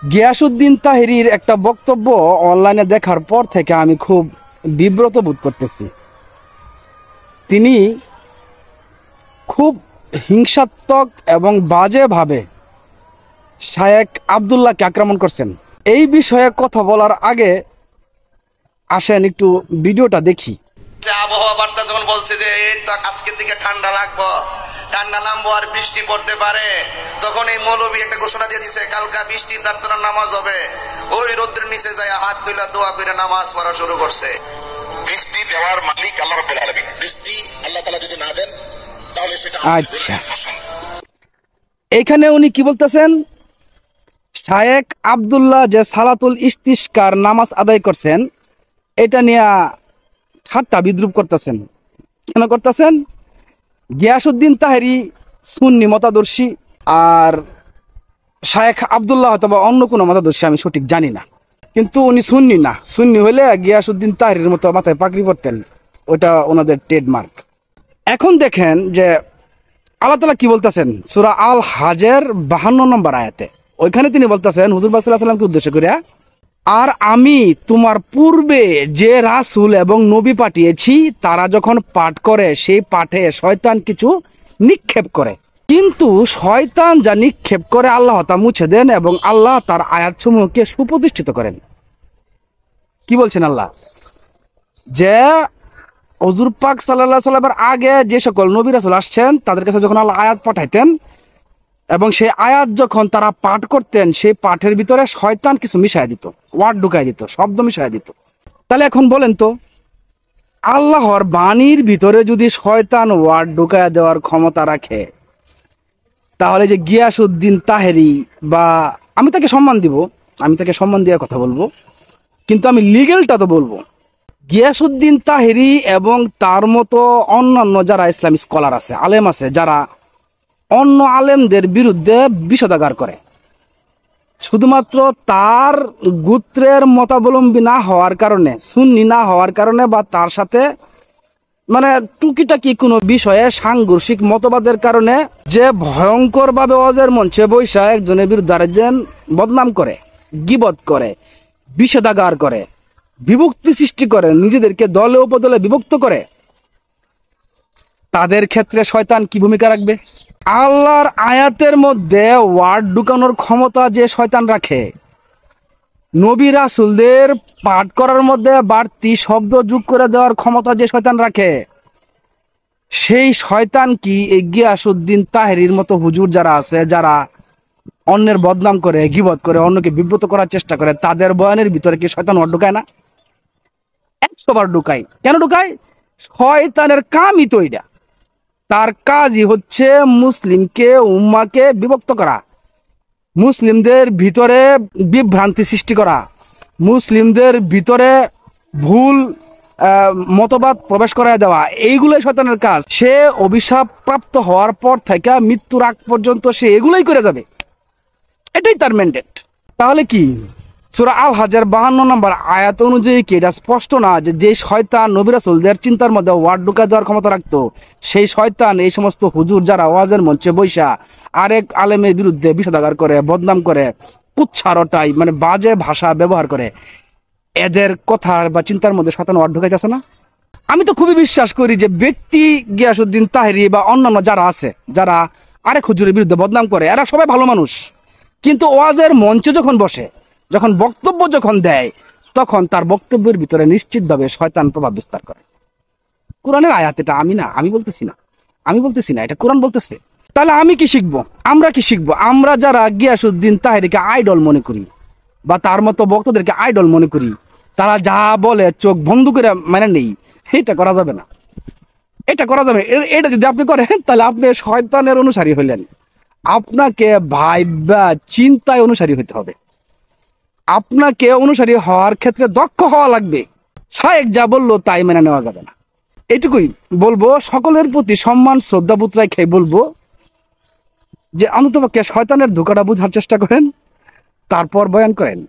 গিয়াসউদ্দিন তাহেরীর একটা বক্তব্য অনলাইনে দেখার পর থেকে আমি খুব বিব্রত বোধ করতেছি। তিনি খুব হিংসাত্মক এবং বাজেভাবে শায়েখ আব্দুল্লাহকে আক্রমণ করছেন। এই বিষয়ে কথা বলার আগে আসেন একটু ভিডিওটা দেখি। আবহাওয়া বার্তা যখন বলছে যে আজকের দিকে ঠান্ডা লাগবো, ঠান্ডা নামবো আর বৃষ্টি পড়তে পারে, তখন এই মৌলবী একটা ঘোষণা দিয়ে দিছে কালকা বৃষ্টি প্রার্থনার নামাজ হবে। ওই রোদ্রের নিচে যায় হাত তুলে দোয়া করে নামাজ পড়া শুরু করছে। বৃষ্টি দেওয়ার মালিক আল্লাহ রাব্বুল আলামিন। বৃষ্টি আল্লাহ তাআলা যদি না দেন তাহলে সেটা আচ্ছা, এখানে উনি কি বলতেছেন? শায়েখ আব্দুল্লাহ যে সালাতুল ইস্তিসকার নামাজ আদায় করছেন, এটা নিয়ে ঠাট্টা বিদ্রুপ করতেছেন। কেন করতেছেন? গিয়াসউদ্দিন তাহেরী সুন্নি মতাদর্শী, আর শায়েখ আব্দুল্লাহ অথবা অন্য কোনো মতাদর্শী, আমি সঠিক জানি না, কিন্তু উনি সুন্নি না। সুন্নি হলে গিয়াসউদ্দিন তাহেরীর মতো মাথায় পাগড়ি পরতেন, ওটা ওনাদের ট্রেডমার্ক। এখন দেখেন যে আল্লাহ তাআলা কি বলতেছেন সূরা আল হাজের 52 নম্বর আয়াতে। ওইখানে তিনি বলতেছেন হুজুর সাল্লাল্লাহু আলাইহি ওয়াসাল্লামকে উদ্দেশ্য করে, আর আমি তোমার পূর্বে যে রাসূল এবং নবী পাঠিয়েছি তারা যখন পাঠ করে সেই পাঠে শয়তান কিছু নিক্ষেপ করে, কিন্তু শয়তান যা নিক্ষেপ করে আল্লাহ তা মুছে দেন এবং আল্লাহ তার আয়াতসমূহকে সুপ্রতিষ্ঠিত করেন। কি বলছেন আল্লাহ? যে হুজুর পাক সাল্লাল্লাহু আলাইহি সাল্লামের আগে যে সকল নবী রাসূল আসছেন তাদের কাছে যখন আল্লাহ আয়াত পাঠাইতেন এবং সেই আয়াত যখন তারা পাঠ করতেন, সেই পাঠের ভিতরে শয়তান কিছু মিশাই দিত, ওয়ার্ড ঢুকাই দিত, শব্দ মিশাই দিত। তাহলে এখন বলেন তো, আল্লাহর বাণীর ভিতরে যদি শয়তান ওয়ার্ড ঢুকায় দেওয়ার ক্ষমতা রাখে, তাহলে যে গিয়াসউদ্দিন তাহেরী, বা আমি তাকে সম্মান দিব, আমি তাকে সম্মান দিয়ে কথা বলবো, কিন্তু আমি লিগেলটা তো বলবো। গিয়াসউদ্দিন তাহেরী এবং তার মতো অন্যান্য যারা ইসলামী স্কলার আছে, আলেম আছে, যারা অন্য আলেমদের বিরুদ্ধে বিষোদাগার করে, শুধুমাত্র তার গোত্রের মতাবলম্বী না হওয়ার কারণে, সুন্নি না হওয়ার কারণে, বা তার সাথে মানে টুকিটাকি কোনো বিষয়ে সাংঘর্ষিক মতবাদের কারণে যে ভয়ঙ্কর ভাবে ওয়াজের মঞ্চে বৈশা একজনের বিরুদ্ধে আরেকজন বদনাম করে, গীবত করে, বিষোদাগার করে, বিভক্তি সৃষ্টি করে, নিজেদেরকে দলে উপদলে বিভক্ত করে, তাদের ক্ষেত্রে শয়তান কি ভূমিকা রাখবে? আল্লাহর আয়াতের মধ্যে ওয়ার্ড ঢুকানোর ক্ষমতা যে শয়তান রাখে, নবী রাসূলদের পাঠ করার মধ্যে বাড়তি শব্দ যোগ করে দেওয়ার ক্ষমতা যে শয়তান রাখে, সেই শয়তান কি এই গিয়াসউদ্দিন তাহেরীর মতো হুজুর যারা আছে, যারা অন্যের বদনাম করে, গীবত করে, অন্যকে বিব্রত করার চেষ্টা করে, তাদের বয়ানের ভিতরে কি শয়তান ওয়ার্ড ঢুকায় না? 100 বার ঢুকায়। কেন ঢুকায়? শয়তানের কামই তো এটা। তার কাজই হচ্ছে মুসলিমকে, উম্মাকে বিভক্ত করা, মুসলিমদের ভিতরে বিভ্রান্তি সৃষ্টি করা, মুসলিমদের ভিতরে ভুল মতবাদ প্রবেশ করায় দেওয়া, এইগুলোই শয়তানের কাজ। সে অভিশাপ প্রাপ্ত হওয়ার পর থেকে মৃত্যুর আগ পর্যন্ত সে এগুলোই করে যাবে, এটাই তার ম্যান্ডেট। তাহলে কি সূরা আল হাজের 52 নম্বর আয়াত অনুযায়ী কি এটা স্পষ্ট না যে শয়তান নবী রাসূলদের চিন্তার মধ্যে ওয়ার্ড ঢুকা দেওয়ার ক্ষমতা রাখতো, সেই শয়তান এই সমস্ত হুজুর যারা ওয়াজের মঞ্চে বৈশা আরেক আলেমের বিরুদ্ধে বিষোদাগার করে, বদনাম করে, উচ্চারটাই মানে বাজে ভাষা ব্যবহার করে, এদের কথা বা চিন্তার মধ্যে শয়তান ওয়ার্ড ঢুকাইতেছে না? আমি তো খুবই বিশ্বাস করি যে ব্যক্তি গিয়াসউদ্দিন তাহেরী বা অন্যান্য যারা আছে, যারা আরেক হুজুরের বিরুদ্ধে বদনাম করে, এরা সবাই ভালো মানুষ, কিন্তু ওয়াজের মঞ্চে যখন বসে, যখন বক্তব্য যখন দেয়, তখন তার বক্তব্যের ভিতরে নিশ্চিতভাবে শয়তান প্রভাব বিস্তার করে। কোরআনের আয়াত এটা, আমি বলতেছি না, এটা কোরআন বলতেছে। তাহলে আমি কি শিখবো? আমরা কি শিখবো? আমরা যারা গিয়াসউদ্দিন তাহেরীকে আইডল মনে করি বা তার মতো বক্তাদেরকে আইডল মনে করি, তারা যা বলে চোখ বন্ধ করে মানে নেই, এটা করা যাবে না। এটা করা যাবে, এটা যদি আপনি করেন তাহলে আপনি শয়তানের অনুসারী হইলেন। আপনাকে ভাইবা চিন্তায় অনুসারী হতে হবে, আপনাকে অনুসারী হওয়ার ক্ষেত্রে দক্ষ হওয়া লাগবে। শায়েখ যা বললো তাই মেনে নেওয়া যাবে না। এটুকুই বলবো, সকলের প্রতি সম্মান শ্রদ্ধা বোধ রেখে বলবো যে অন্ততপক্ষে শয়তানের ধোঁকাটা বোঝার চেষ্টা করেন, তারপর বয়ান করেন।